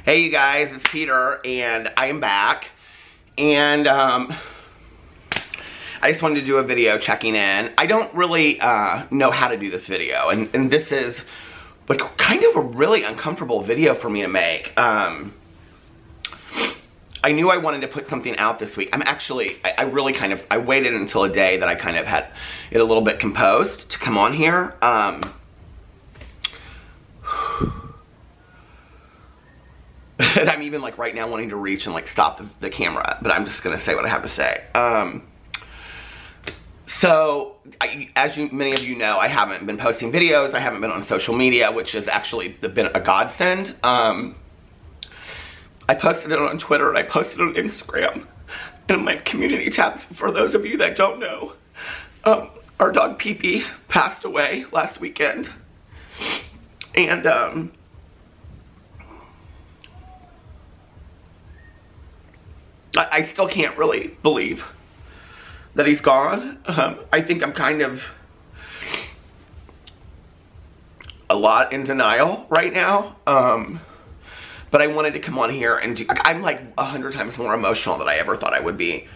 Hey you guys, it's Peter and I am back, and I just wanted to do a video checking in. I don't really know how to do this video, and this is like kind of a really uncomfortable video for me to make. I knew I wanted to put something out this week. I really I waited until a day that I kind of had it a little bit composed to come on here. And I'm even like right now wanting to reach and like stop the camera, but I'm just gonna say what I have to say. As many of you know, I haven't been posting videos. I haven't been on social media, which has actually been a godsend. I posted it on Twitter and I posted it on Instagram in my community tabs. For those of you that don't know, our dog Pee-Pee passed away last weekend, and I still can't really believe that he's gone. I think I'm kind of a lot in denial right now. But I wanted to come on here and I'm like 100 times more emotional than I ever thought I would be.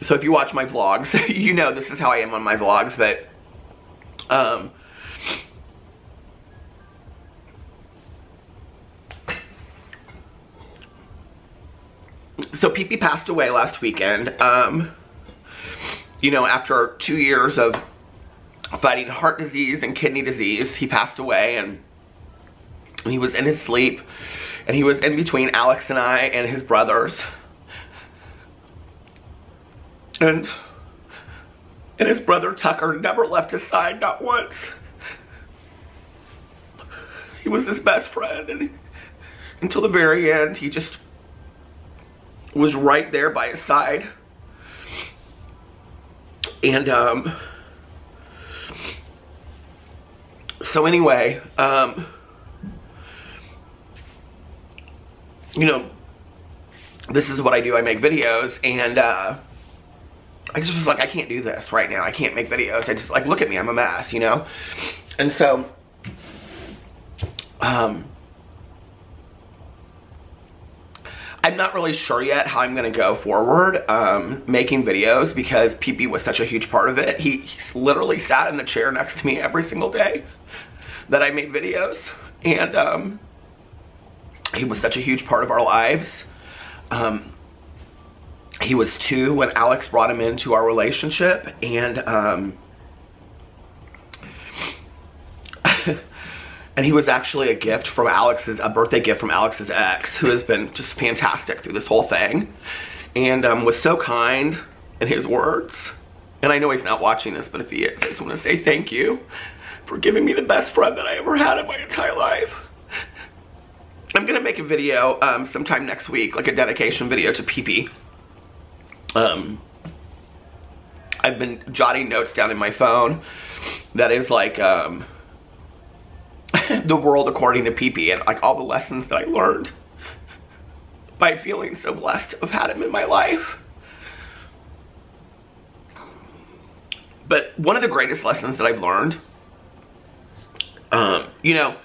So if you watch my vlogs, you know this is how I am on my vlogs, but so Pee-Pee passed away last weekend. You know, after 2 years of fighting heart disease and kidney disease, he passed away, and he was in his sleep, and he was in between Alex and I and his brothers. And his brother Tucker never left his side, not once. He was his best friend, and until the very end, he just was right there by his side. And so anyway, you know, this is what I do. I make videos, and I just was like, I can't do this right now. I can't make videos. I just, like, look at me, I'm a mess, you know? And so I'm not really sure yet how I'm gonna go forward making videos, because Pee-Pee was such a huge part of it. He literally sat in the chair next to me every single day that I made videos, and he was such a huge part of our lives. He was 2 when Alex brought him into our relationship, and and he was actually a gift from a birthday gift from Alex's ex, who has been just fantastic through this whole thing, and was so kind in his words. And I know he's not watching this, but if he is, I just want to say thank you for giving me the best friend that I ever had in my entire life. I'm gonna make a video sometime next week, like a dedication video to Pee-Pee. I've been jotting notes down in my phone that is like the world according to Pee-Pee, and like all the lessons that I learned by feeling so blessed to have had him in my life. But one of the greatest lessons that I've learned, you know,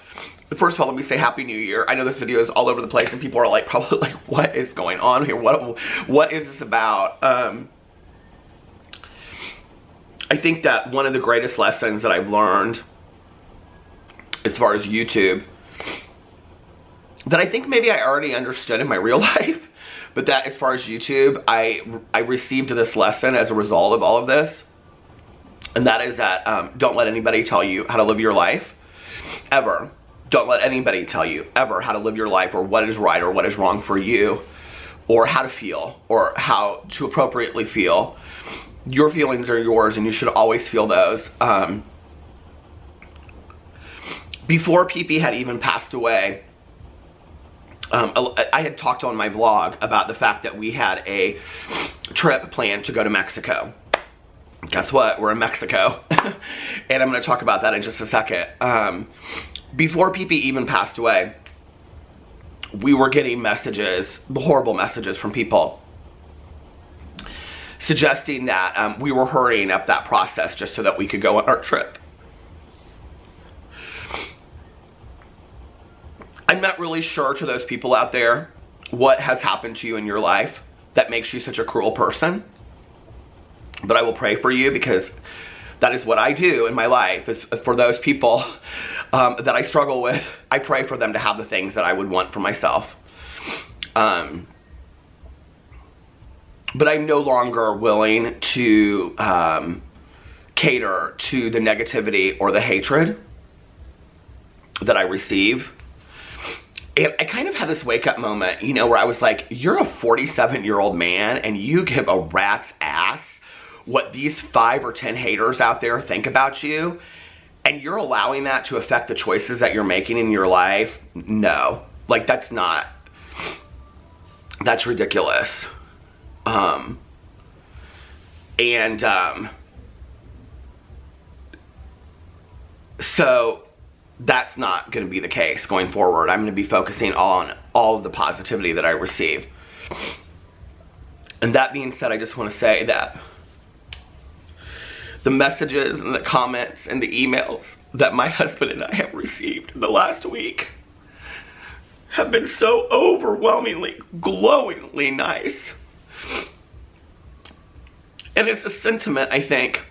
first of all, let me say Happy New Year. I know this video is all over the place and people are like, probably like, what is going on here? What is this about? I think that one of the greatest lessons that I've learned as far as YouTube, that I think maybe I already understood in my real life, but that as far as YouTube, I received this lesson as a result of all of this. And that is that don't let anybody tell you how to live your life, ever. Don't let anybody tell you ever how to live your life, or what is right or what is wrong for you, or how to feel, or how to appropriately feel. Your feelings are yours, and you should always feel those. Before Pee-Pee had even passed away, I had talked on my vlog about the fact that we had a trip planned to go to Mexico. Guess what? We're in Mexico. And I'm going to talk about that in just a second. Before Pee-Pee even passed away, we were getting messages, horrible messages from people, suggesting that we were hurrying up that process just so that we could go on our trip. I'm I'm not really sure, to those people out there, what has happened to you in your life that makes you such a cruel person. But I will pray for you, because that is what I do in my life, is for those people that I struggle with. I pray for them to have the things that I would want for myself. But I'm no longer willing to cater to the negativity or the hatred that I receive. And I kind of had this wake up moment, you know, where I was like, you're a 47-year-old man and you give a rat's ass what these 5 or 10 haters out there think about you, and you're allowing that to affect the choices that you're making in your life? No. Like, that's ridiculous. So that's not going to be the case going forward. I'm going to be focusing on all of the positivity that I receive. And that being said, I just want to say that the messages and the comments and the emails that my husband and I have received in the last week have been so overwhelmingly, glowingly nice. And it's a sentiment, I think,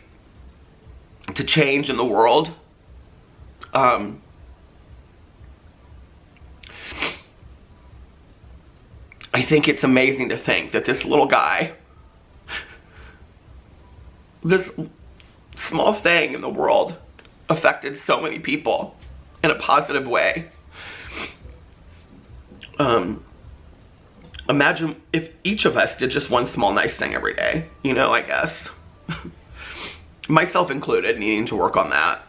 to change in the world. I think it's amazing to think that this little guy, this small thing in the world, affected so many people in a positive way. Imagine if each of us did just one small nice thing every day, you know, I guess. Myself included, needing to work on that.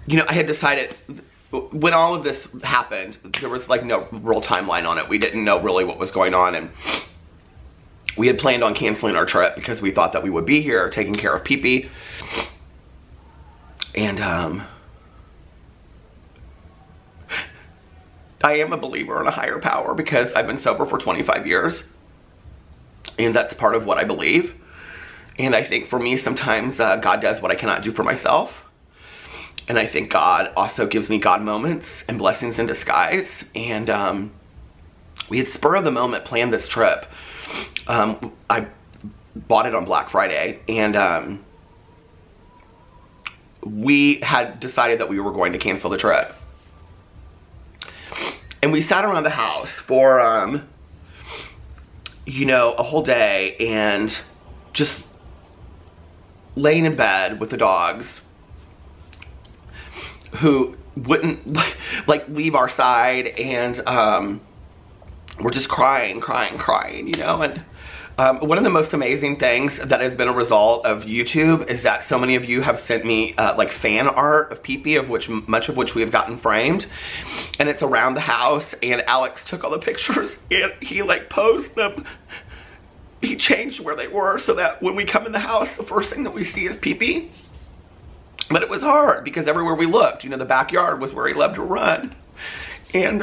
You know, I had decided, when all of this happened, there was like no real timeline on it. We didn't know really what was going on, and we had planned on canceling our trip because we thought that we would be here taking care of Pee-Pee. And I am a believer in a higher power because I've been sober for 25 years. And that's part of what I believe. And I think for me, sometimes God does what I cannot do for myself. And I think God also gives me God moments and blessings in disguise. And we had spur of the moment planned this trip. I bought it on Black Friday. And we had decided that we were going to cancel the trip. And we sat around the house for, you know, a whole day and just laying in bed with the dogs, who wouldn't like leave our side, and we're just crying, you know. And one of the most amazing things that has been a result of YouTube is that so many of you have sent me like fan art of Pee-Pee, of which much of which we have gotten framed, and it's around the house. And Alex took all the pictures and he like posed them. He changed where they were so that when we come in the house, the first thing that we see is Pee-Pee. But it was hard because everywhere we looked, you know, the backyard was where he loved to run, and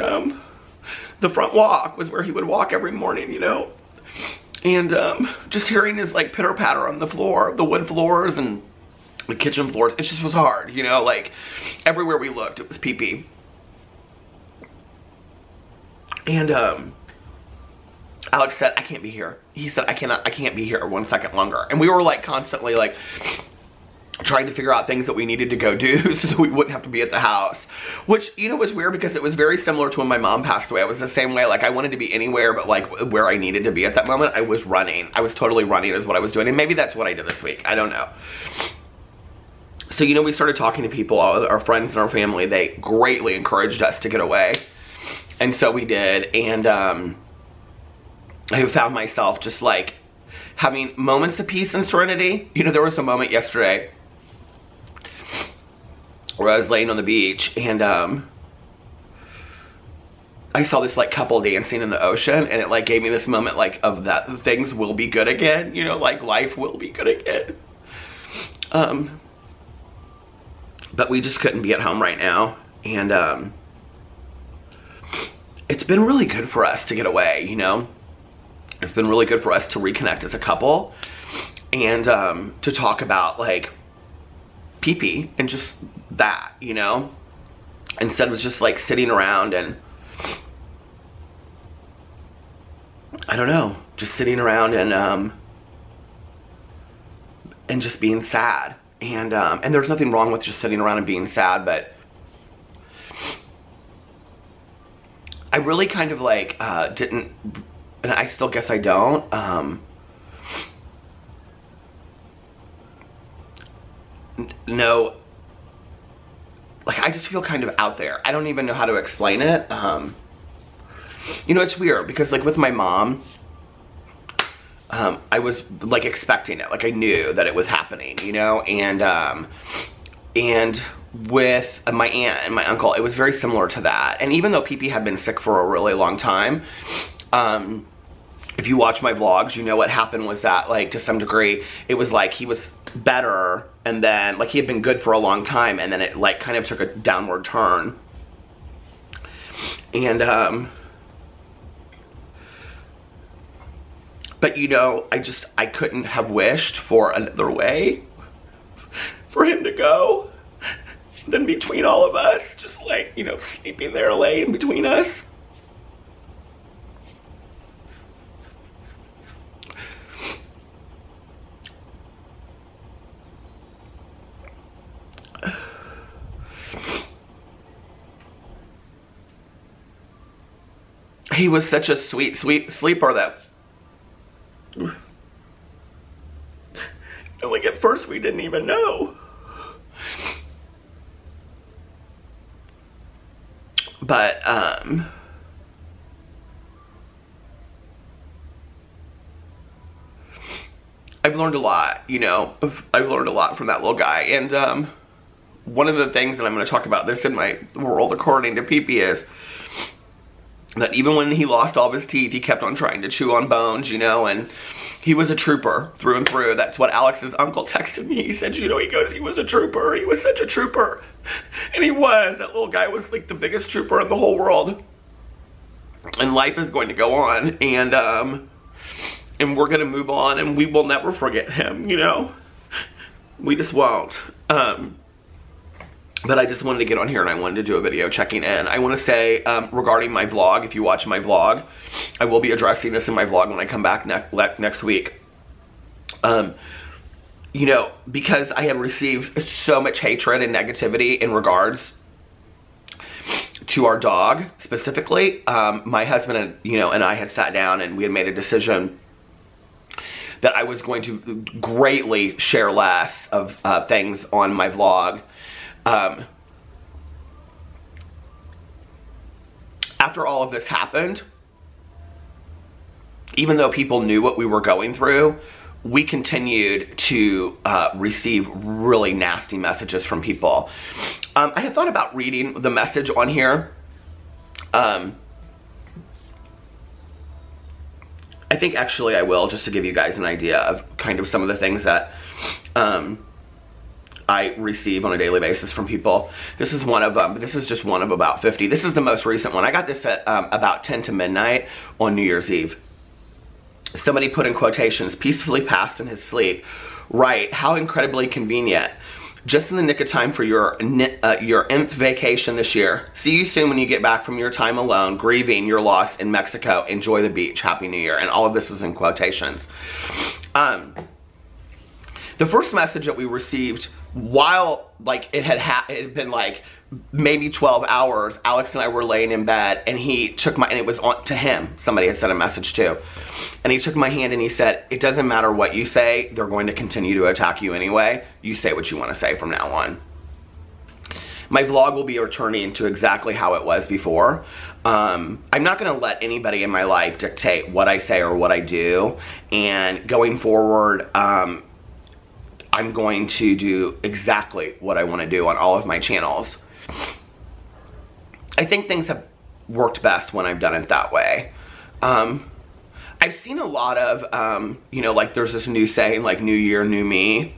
the front walk was where he would walk every morning, you know. And just hearing his like pitter patter on the floor, the wood floors and the kitchen floors, it just was hard, you know. Like everywhere we looked, it was Pee-Pee. And Alex said, I can't be here. He said, I can't be here 1 second longer. And we were like constantly like trying to figure out things that we needed to go do so that we wouldn't have to be at the house. Which, you know, was weird because it was very similar to when my mom passed away. I was the same way. Like, I wanted to be anywhere but like where I needed to be at that moment. I was running. I was totally running is what I was doing. And maybe that's what I did this week. I don't know. So, you know, we started talking to people, our friends and our family. They greatly encouraged us to get away. And so we did. And I found myself just like having moments of peace and serenity. You know, there was a moment yesterday where I was laying on the beach, and I saw this like couple dancing in the ocean, and it like gave me this moment like of that things will be good again, you know, like life will be good again. But we just couldn't be at home right now, and it's been really good for us to get away, you know. It's been really good for us to reconnect as a couple, and to talk about like pee-pee and just that, you know, instead of just like sitting around and, I don't know, just sitting around and just being sad. And there's nothing wrong with just sitting around and being sad, but I really kind of like didn't, and I still guess I don't, know, like I just feel kind of out there. I don't even know how to explain it. You know, it's weird because like with my mom, I was like expecting it, like I knew that it was happening, you know, and with my aunt and my uncle, it was very similar to that. And even though PP had been sick for a really long time, if you watch my vlogs, you know what happened was that, like, to some degree, it was like he was better, and then, like, he had been good for a long time, and then it, like, kind of took a downward turn. And, but, you know, I couldn't have wished for another way for him to go than between all of us, just, like, you know, sleeping there laying between us. He was such a sweet, sweet sleeper that, like, at first we didn't even know. But, I've learned a lot, you know. I've learned a lot from that little guy. And, one of the things, and I'm going to talk about this in my world according to PP, is that even when he lost all of his teeth, he kept on trying to chew on bones, you know, and he was a trooper through and through. That's what Alex's uncle texted me. He said, you know, he goes, he was a trooper. He was such a trooper. And he was. That little guy was like the biggest trooper in the whole world. And life is going to go on, and we're going to move on, and we will never forget him, you know. We just won't. But I just wanted to get on here and I wanted to do a video checking in. I want to say, regarding my vlog, if you watch my vlog, I will be addressing this in my vlog when I come back next week. You know, because I have received so much hatred and negativity in regards to our dog, specifically. My husband and, you know, and I had sat down and we had made a decision that I was going to greatly share less of things on my vlog. After all of this happened, even though people knew what we were going through, we continued to receive really nasty messages from people. I had thought about reading the message on here. I think actually I will, just to give you guys an idea of kind of some of the things that I receive on a daily basis from people. This is one of them. This is just one of about 50. This is the most recent one. I got this at about 10 to midnight on New Year's Eve. Somebody put in quotations, peacefully passed in his sleep. Right, how incredibly convenient. Just in the nick of time for your nth vacation this year. See you soon when you get back from your time alone, grieving your loss in Mexico. Enjoy the beach. Happy New Year. And all of this is in quotations. The first message that we received, while like it had been like maybe 12 hours, Alex and I were laying in bed, and he took my, and it was on to him, somebody had sent a message too, and he took my hand and he said, it doesn't matter what you say, they're going to continue to attack you anyway. You say what you want to say from now on. My vlog will be returning to exactly how it was before. I'm not going to let anybody in my life dictate what I say or what I do, and going forward, I'm going to do exactly what I want to do on all of my channels. I think things have worked best when I've done it that way. I've seen a lot of, you know, like there's this new saying, like, new year, new me.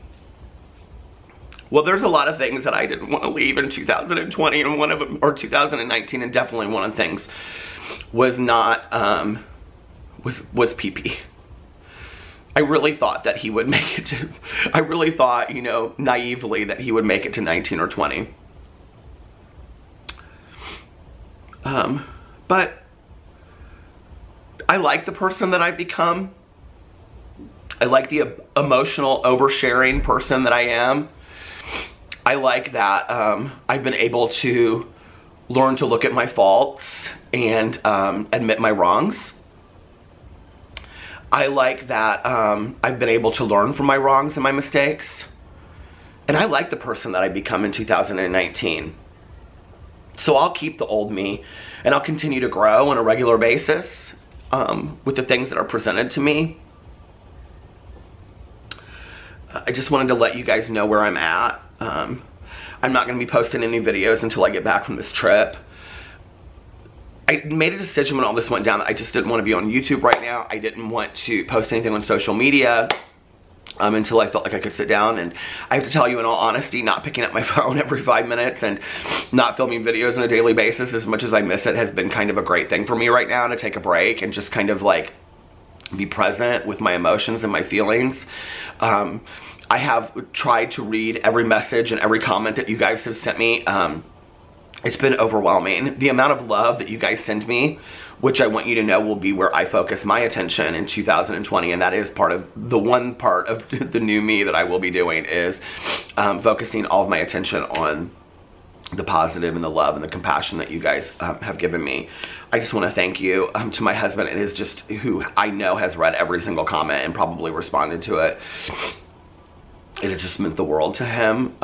Well, there's a lot of things that I didn't want to leave in 2020, and one of them, or 2019, and definitely one of the things was not, was PP. I really thought that he would make it to, I really thought, you know, naively that he would make it to 19 or 20. But I like the person that I've become. I like the emotional oversharing person that I am. I like that I've been able to learn to look at my faults and admit my wrongs. I like that I've been able to learn from my wrongs and my mistakes. And I like the person that I become in 2019. So I'll keep the old me, and I'll continue to grow on a regular basis with the things that are presented to me. I just wanted to let you guys know where I'm at. I'm not going to be posting any videos until I get back from this trip. I made a decision when all this went down that I just didn't want to be on YouTube right now. I didn't want to post anything on social media until I felt like I could sit down. And I have to tell you, in all honesty, not picking up my phone every 5 minutes and not filming videos on a daily basis, as much as I miss it, has been kind of a great thing for me right now, to take a break and just kind of like be present with my emotions and my feelings. I have tried to read every message and every comment that you guys have sent me. It's been overwhelming. The amount of love that you guys send me, which I want you to know will be where I focus my attention in 2020, and that is part of the one part of the new me that I will be doing, is focusing all of my attention on the positive and the love and the compassion that you guys have given me. I just want to thank you to my husband, and is just who I know has read every single comment and probably responded to it. It has just meant the world to him.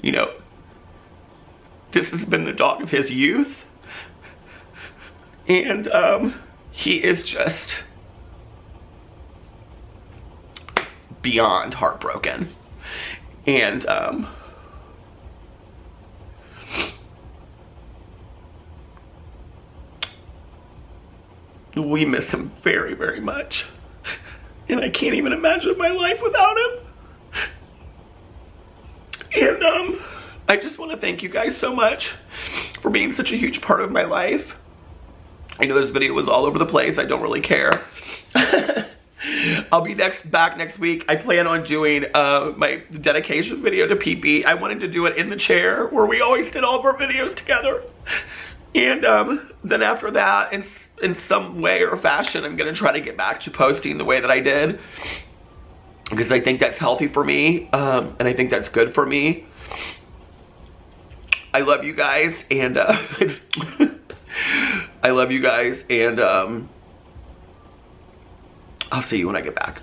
You know, this has been the dog of his youth, and he is just beyond heartbroken. And we miss him very, very much, and I can't even imagine my life without him. And I just want to thank you guys so much for being such a huge part of my life. I know this video was all over the place. I don't really care. I'll be back next week. I plan on doing my dedication video to PP. I wanted to do it in the chair where we always did all of our videos together. And then after that, in some way or fashion, I'm going to try to get back to posting the way that I did, because I think that's healthy for me, and I think that's good for me. I love you guys, and I love you guys, and I'll see you when I get back.